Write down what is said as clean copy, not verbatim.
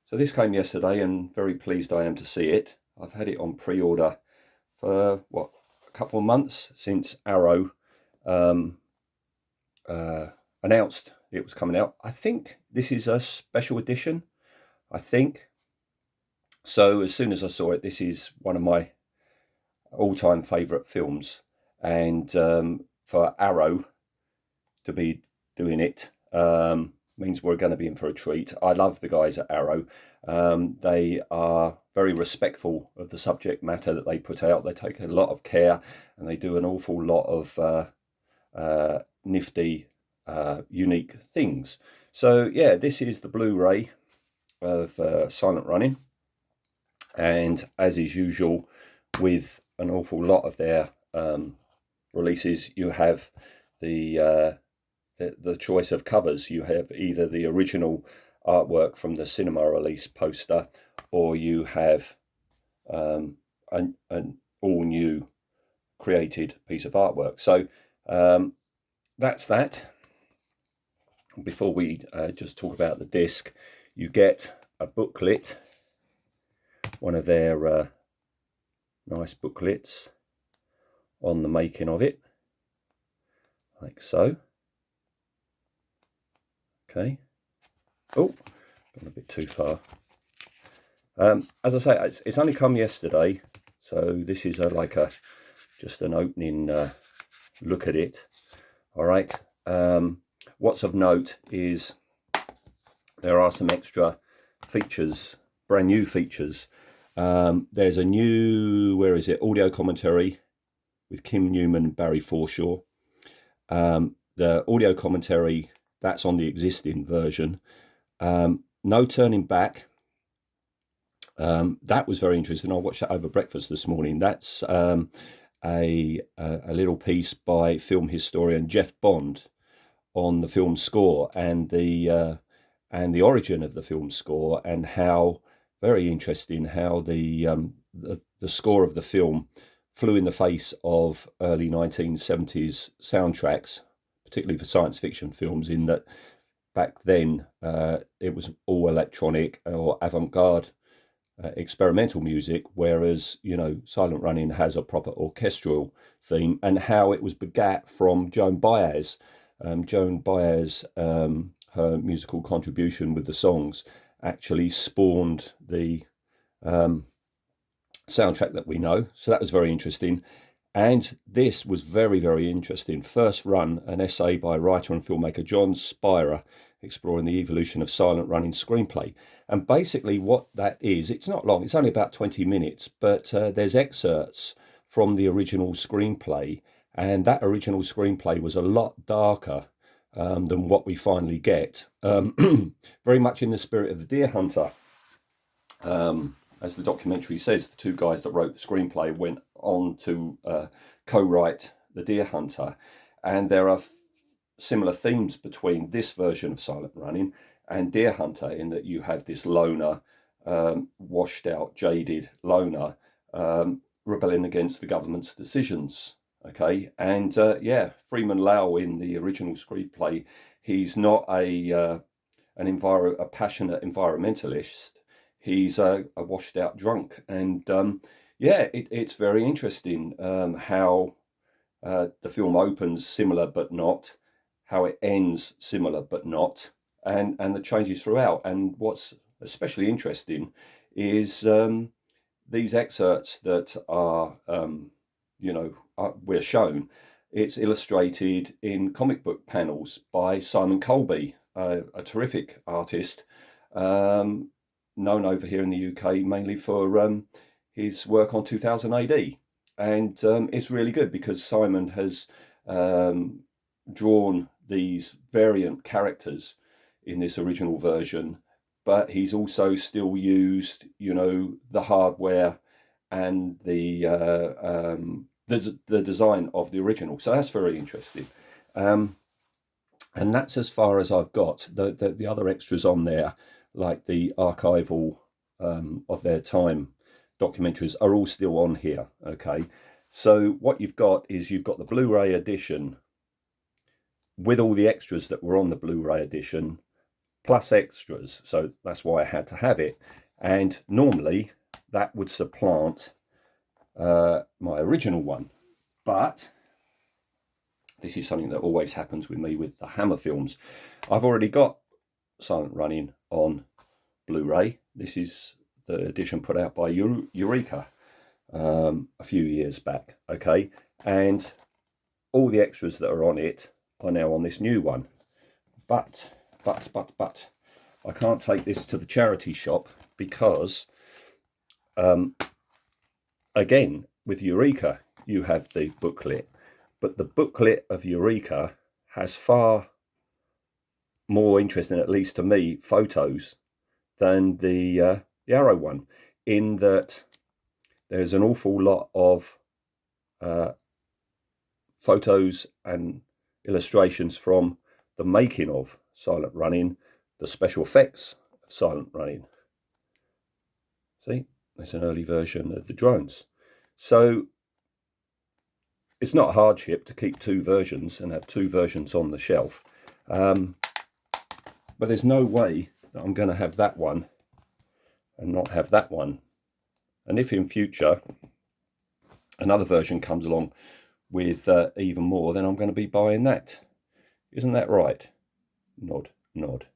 So this came yesterday and very pleased I am to see it. I've had it on pre-order for, what, a couple of months since Arrow um, announced it was coming out. I think this is a special edition, I think. So as soon as I saw it, this is one of my all-time favourite films. And for Arrow to be doing it means we're going to be in for a treat. I love the guys at Arrow. They are very respectful of the subject matter that they put out. They take a lot of care and they do an awful lot of nifty, unique things. So yeah, this is the Blu-ray of Silent Running. And as is usual with an awful lot of their releases, you have the choice of covers. You have either the original artwork from the cinema release poster, or you have an all new created piece of artwork. So that's that. Before we just talk about the disc, you get a booklet, one of their nice booklets on the making of it, like so. Okay. Oh, gone a bit too far. As I say, it's only come yesterday, so this is just an opening look at it. All right. What's of note is there are some extra features, brand new features. There's a new, audio commentary with Kim Newman and Barry Forshaw. The audio commentary, that's on the existing version. No Turning Back. That was very interesting. I watched that over breakfast this morning. That's a little piece by film historian Jeff Bond on the film score and the origin of the film score, and how very interesting how the score of the film flew in the face of early 1970s soundtracks, particularly for science fiction films, in that back then it was all electronic or avant-garde experimental music, whereas, Silent Running has a proper orchestral theme, and how it was begat from Joan Baez. Joan Baez, her musical contribution with the songs actually spawned the soundtrack that we know. So that was very interesting. And this was very, very interesting. First Run, an essay by writer and filmmaker John Spira, exploring the evolution of Silent Running screenplay. And basically what that is, it's not long, it's only about 20 minutes, but there's excerpts from the original screenplay. And that original screenplay was a lot darker than what we finally get. Very much in the spirit of The Deer Hunter. As the documentary says, the two guys that wrote the screenplay went on to co-write The Deer Hunter. And there are similar themes between this version of Silent Running and Deer Hunter, in that you have this loner, washed out, jaded loner, rebelling against the government's decisions. Okay, and Freeman Lau in the original screenplay, he's not a passionate environmentalist. He's a washed out drunk, and it's very interesting how the film opens similar but not, how it ends similar but not, and the changes throughout. And what's especially interesting is these excerpts that are we're shown. It's illustrated in comic book panels by Simon Colby, a terrific artist, known over here in the UK mainly for his work on 2000 AD. And it's really good because Simon has drawn these variant characters in this original version, but he's also still used, the hardware and the design of the original. So that's very interesting. And that's as far as I've got. The other extras on there, like the archival of their time documentaries, are all still on here. Okay, so what you've got the Blu-ray edition with all the extras that were on the Blu-ray edition, plus extras, so that's why I had to have it. And normally that would supplant my original one, but this is something that always happens with me with the Hammer films. I've already got Silent Running on Blu-ray. This is the edition put out by Eureka a few years back, okay? And all the extras that are on it are now on this new one. But, I can't take this to the charity shop because, again, with Eureka, you have the booklet. But the booklet of Eureka has far more interesting, at least to me, photos than the Arrow one, in that there's an awful lot of photos and illustrations from the making of Silent Running, the special effects of Silent Running. See, there's an early version of the drones. So it's not a hardship to keep two versions and have two versions on the shelf. But there's no way that I'm going to have that one and not have that one. And if in future another version comes along with even more, then I'm going to be buying that. Isn't that right? Nod, nod.